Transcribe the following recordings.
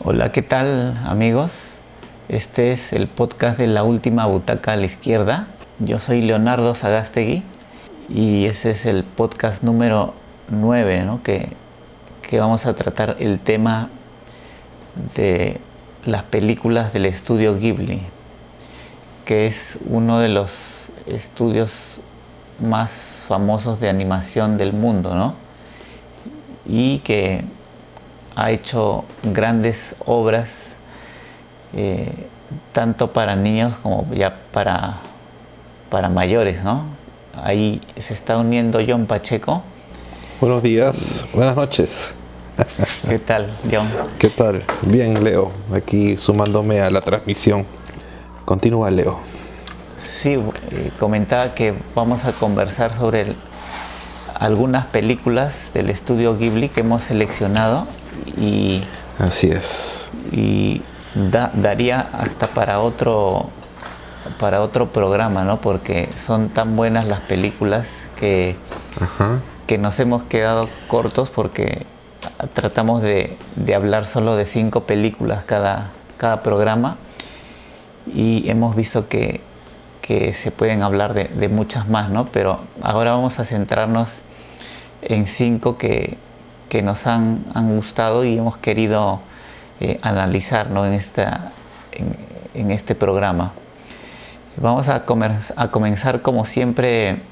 Hola, ¿qué tal, amigos? Este es el podcast de La Última Butaca a la Izquierda. Yo soy Leonardo Sagástegui y ese es el podcast número 9, ¿no? que vamos a tratar el tema de las películas del estudio Ghibli, que es uno de los estudios más famosos de animación del mundo, ¿no? Y que ha hecho grandes obras, tanto para niños como ya para mayores, ¿no? Ahí se está uniendo John Pacheco. Buenos días, buenas noches. ¿Qué tal, John? ¿Qué tal? Bien, Leo, aquí sumándome a la transmisión. Continúa, Leo. Sí, comentaba que vamos a conversar sobre algunas películas del estudio Ghibli que hemos seleccionado y así es. Y daría hasta para otro programa, ¿no? Porque son tan buenas las películas que nos hemos quedado cortos porque tratamos de hablar solo de 5 películas cada programa y hemos visto que se pueden hablar de muchas más, ¿no? Pero ahora vamos a centrarnos en 5 que nos han gustado y hemos querido analizar, ¿no? en este programa. Vamos a comenzar como siempre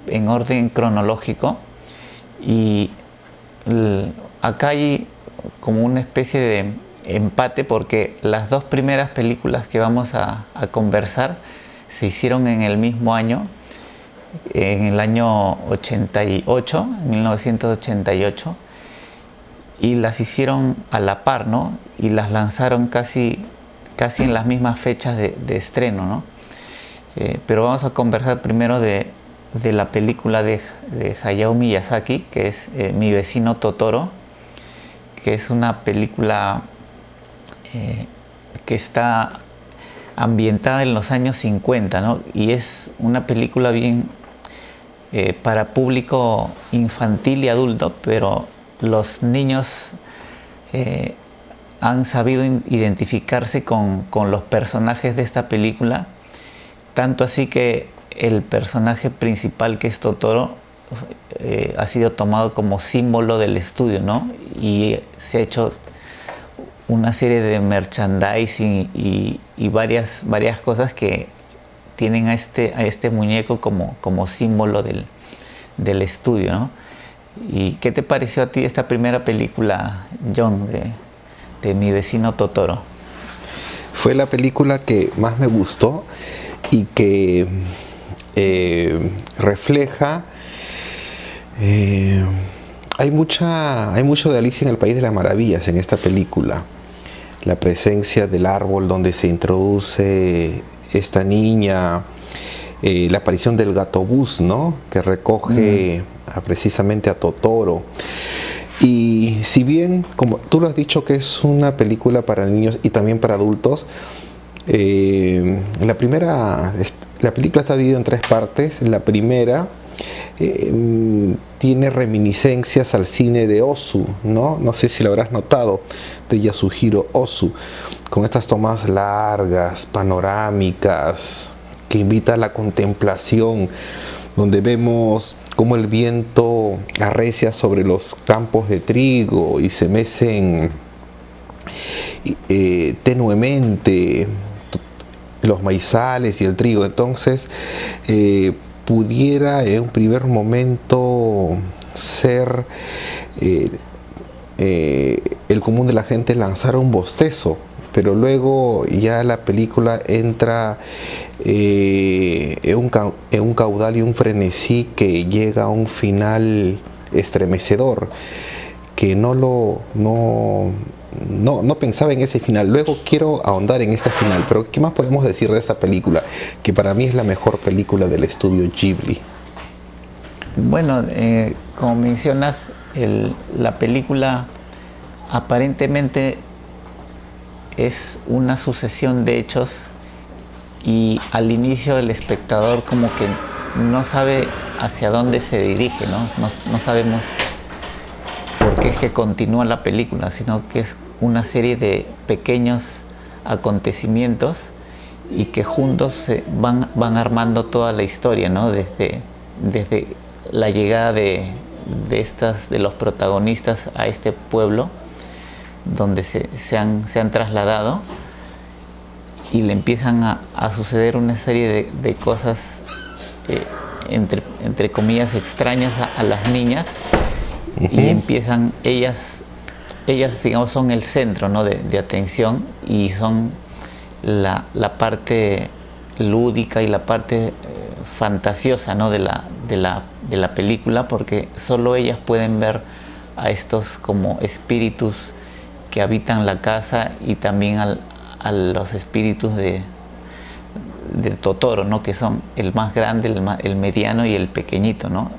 en orden cronológico y acá hay como una especie de empate porque las 2 primeras películas que vamos a conversar se hicieron en el mismo año, en el año 88, 1988, y las hicieron a la par, ¿no? Y las lanzaron casi en las mismas fechas de estreno, ¿no? Pero vamos a conversar primero de la película de Hayao Miyazaki, que es Mi vecino Totoro, que es una película que está ambientada en los años 50, ¿no? Y es una película bien para público infantil y adulto, pero los niños han sabido identificarse con los personajes de esta película, tanto así que el personaje principal, que es Totoro, ha sido tomado como símbolo del estudio, ¿no? Y se ha hecho una serie de merchandising y varias cosas que tienen a este muñeco como símbolo del estudio, ¿no? ¿Y qué te pareció a ti esta primera película, John, de Mi vecino Totoro? Fue la película que más me gustó y que refleja... hay mucho de Alicia en el País de las Maravillas en esta película. La presencia del árbol donde se introduce esta niña, la aparición del gato bus, ¿no? Que recoge precisamente a Totoro. Y si bien, como tú lo has dicho, que es una película para niños y también para adultos, la película está dividida en 3 partes. La primera tiene reminiscencias al cine de Ozu, ¿no? No sé si lo habrás notado, de Yasuhiro Ozu, con estas tomas largas, panorámicas, que invita a la contemplación, donde vemos cómo el viento arrecia sobre los campos de trigo y se mecen tenuemente los maizales y el trigo. Entonces pudiera en un primer momento ser el común de la gente lanzar un bostezo, pero luego ya la película entra en un caudal y un frenesí que llega a un final estremecedor, que no pensaba en ese final. Luego quiero ahondar en este final, pero ¿qué más podemos decir de esta película? Que para mí es la mejor película del estudio Ghibli. Bueno, como mencionas, la película aparentemente es una sucesión de hechos y al inicio el espectador como que no sabe hacia dónde se dirige, ¿no? No sabemos por es que continúa la película, sino que es una serie de pequeños acontecimientos y que juntos se van armando toda la historia, ¿no? Desde la llegada de los protagonistas a este pueblo donde se han trasladado, y le empiezan a suceder una serie de cosas entre comillas extrañas a las niñas. Y empiezan ellas digamos son el centro, ¿no? de atención, y son la parte lúdica y la parte fantasiosa, ¿no? de la película, porque solo ellas pueden ver a estos como espíritus que habitan la casa, y también a los espíritus de Totoro, ¿no? Que son el más grande, el mediano y el pequeñito, ¿no?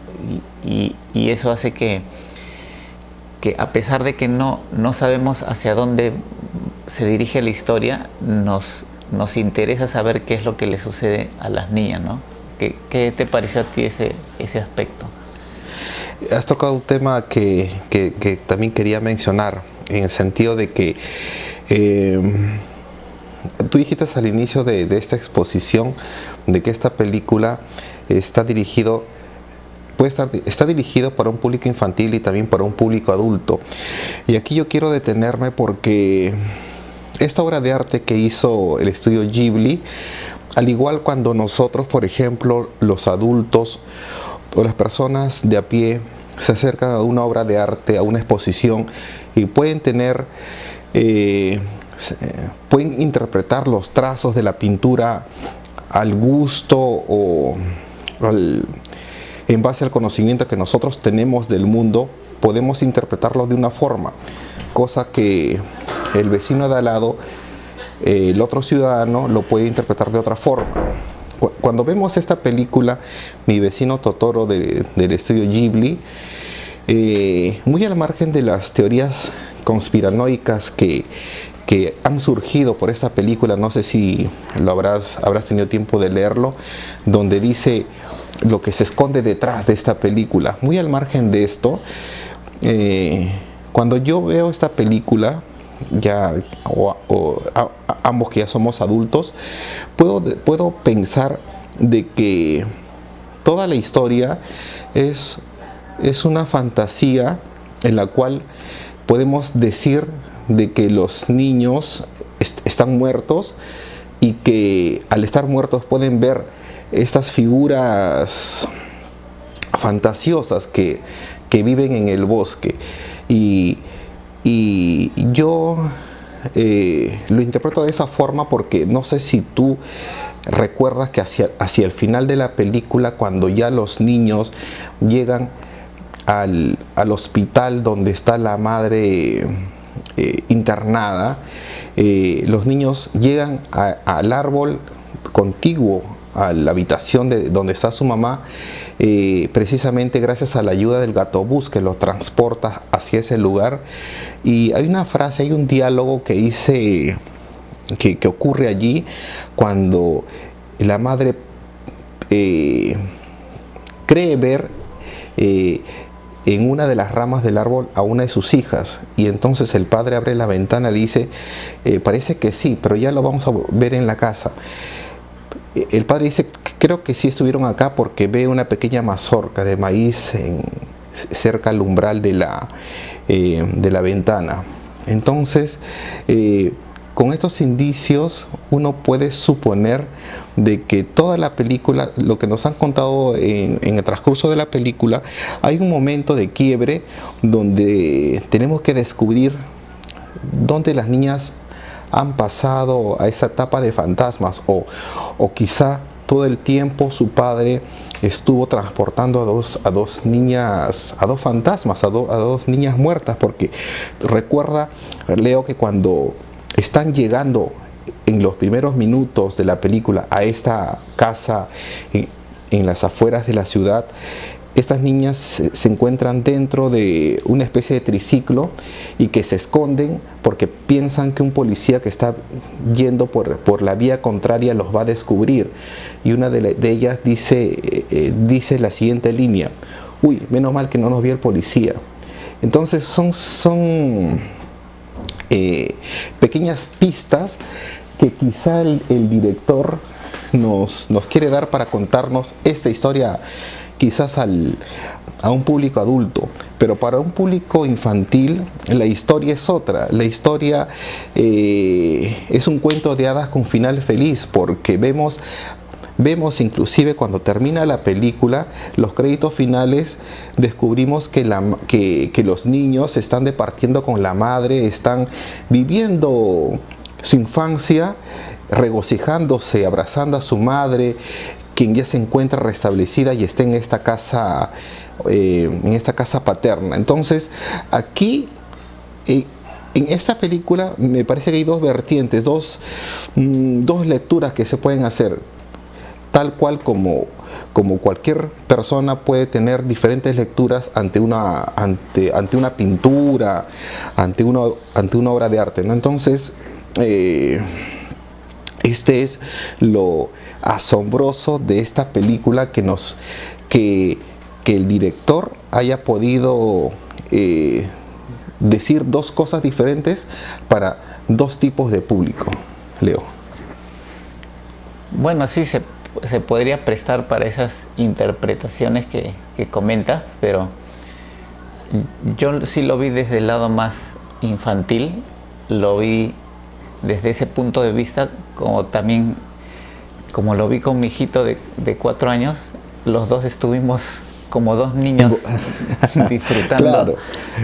Y eso hace que a pesar de que no sabemos hacia dónde se dirige la historia, nos interesa saber qué es lo que le sucede a las niñas, ¿no? ¿Qué te pareció a ti ese aspecto? Has tocado un tema que también quería mencionar, en el sentido de que tú dijiste al inicio de esta exposición de que esta película está dirigido para un público infantil y también para un público adulto. Y aquí yo quiero detenerme porque esta obra de arte que hizo el estudio Ghibli, al igual cuando nosotros, por ejemplo, los adultos o las personas de a pie se acercan a una obra de arte, a una exposición, y pueden pueden interpretar los trazos de la pintura al gusto o en base al conocimiento que nosotros tenemos del mundo, podemos interpretarlo de una forma, cosa que el vecino de al lado, el otro ciudadano, lo puede interpretar de otra forma. Cuando vemos esta película, Mi vecino Totoro, del estudio Ghibli, muy al margen de las teorías conspiranoicas que han surgido por esta película, no sé si habrás tenido tiempo de leerlo, donde dice lo que se esconde detrás de esta película. Muy al margen de esto, cuando yo veo esta película, ambos que ya somos adultos, puedo pensar de que toda la historia es una fantasía en la cual podemos decir de que los niños están muertos, y que al estar muertos pueden ver estas figuras fantasiosas que viven en el bosque. Y yo lo interpreto de esa forma porque no sé si tú recuerdas que hacia el final de la película, cuando ya los niños llegan al hospital donde está la madre internada, los niños llegan al árbol contiguo a la habitación donde está su mamá, precisamente gracias a la ayuda del gatobús que los transporta hacia ese lugar. Y hay una frase, hay un diálogo que dice que ocurre allí cuando la madre cree ver en una de las ramas del árbol a una de sus hijas, y entonces el padre abre la ventana y dice, parece que sí, pero ya lo vamos a ver en la casa. El padre dice, creo que sí estuvieron acá, porque ve una pequeña mazorca de maíz cerca al umbral de la ventana. Entonces, con estos indicios uno puede suponer de que toda la película, lo que nos han contado en el transcurso de la película, hay un momento de quiebre donde tenemos que descubrir dónde las niñas han pasado a esa etapa de fantasmas, o quizá todo el tiempo su padre estuvo transportando a dos niñas, a dos fantasmas, a dos niñas muertas, porque recuerda, Leo, que cuando están llegando en los primeros minutos de la película a esta casa en las afueras de la ciudad, estas niñas se encuentran dentro de una especie de triciclo y que se esconden porque piensan que un policía que está yendo por la vía contraria los va a descubrir. Y una de ellas dice la siguiente línea: uy, menos mal que no nos vio el policía. Entonces son pequeñas pistas que quizá el director nos quiere dar para contarnos esta historia quizás a un público adulto, pero para un público infantil la historia es otra. La historia es un cuento de hadas con final feliz, porque vemos inclusive cuando termina la película, los créditos finales, descubrimos que los niños están departiendo con la madre, están viviendo su infancia, regocijándose, abrazando a su madre, quien ya se encuentra restablecida y está en esta casa paterna. Entonces, aquí en esta película me parece que hay dos vertientes, dos lecturas que se pueden hacer. Tal cual como cualquier persona puede tener diferentes lecturas ante una pintura, ante una obra de arte, ¿no? Entonces, este es lo asombroso de esta película, que el director haya podido decir dos cosas diferentes para dos tipos de público. Leo. Bueno, sí se podría prestar para esas interpretaciones que comentas, pero yo sí lo vi desde el lado más infantil, lo vi desde ese punto de vista, como lo vi con mi hijito de 4 años, los dos estuvimos como dos niños disfrutando claro.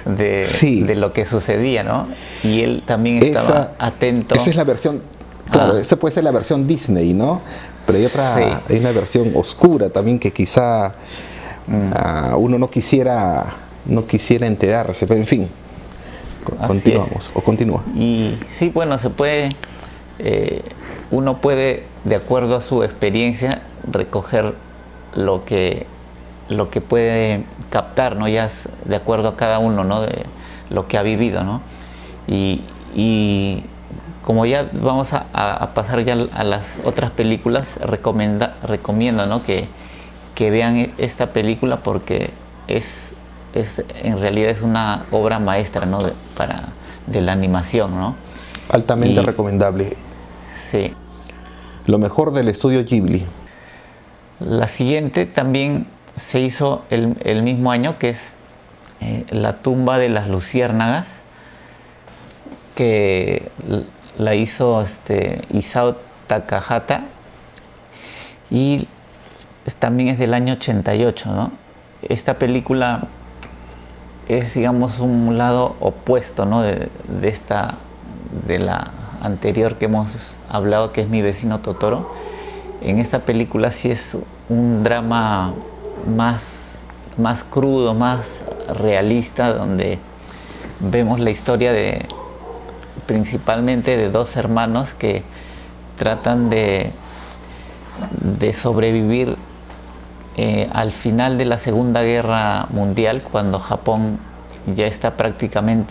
de lo que sucedía, ¿no? Y él también estaba atento. Esa es la versión, claro, esa puede ser la versión Disney, ¿no? Pero hay otra, hay una versión oscura también que quizá uno no quisiera enterarse, pero en fin, continuamos, o continúa. Y sí, bueno, se puede, uno puede, de acuerdo a su experiencia, recoger lo que puede captar, ¿no? Ya es de acuerdo a cada uno, ¿no? De lo que ha vivido, ¿no? Y como ya vamos a pasar ya a las otras películas, recomiendo, ¿no? que vean esta película, porque en realidad es una obra maestra, ¿no? de la animación, ¿no? Altamente recomendable. Sí. Lo mejor del estudio Ghibli. La siguiente también se hizo el mismo año, que es La tumba de las luciérnagas, que la hizo Isao Takahata, y también es del año 88, ¿no? Esta película es, digamos, un lado opuesto, ¿no? de la anterior que hemos hablado, que es Mi vecino Totoro. En esta película sí es un drama más crudo, más realista, donde vemos la historia principalmente de dos hermanos que tratan de sobrevivir al final de la Segunda Guerra Mundial, cuando Japón ya está prácticamente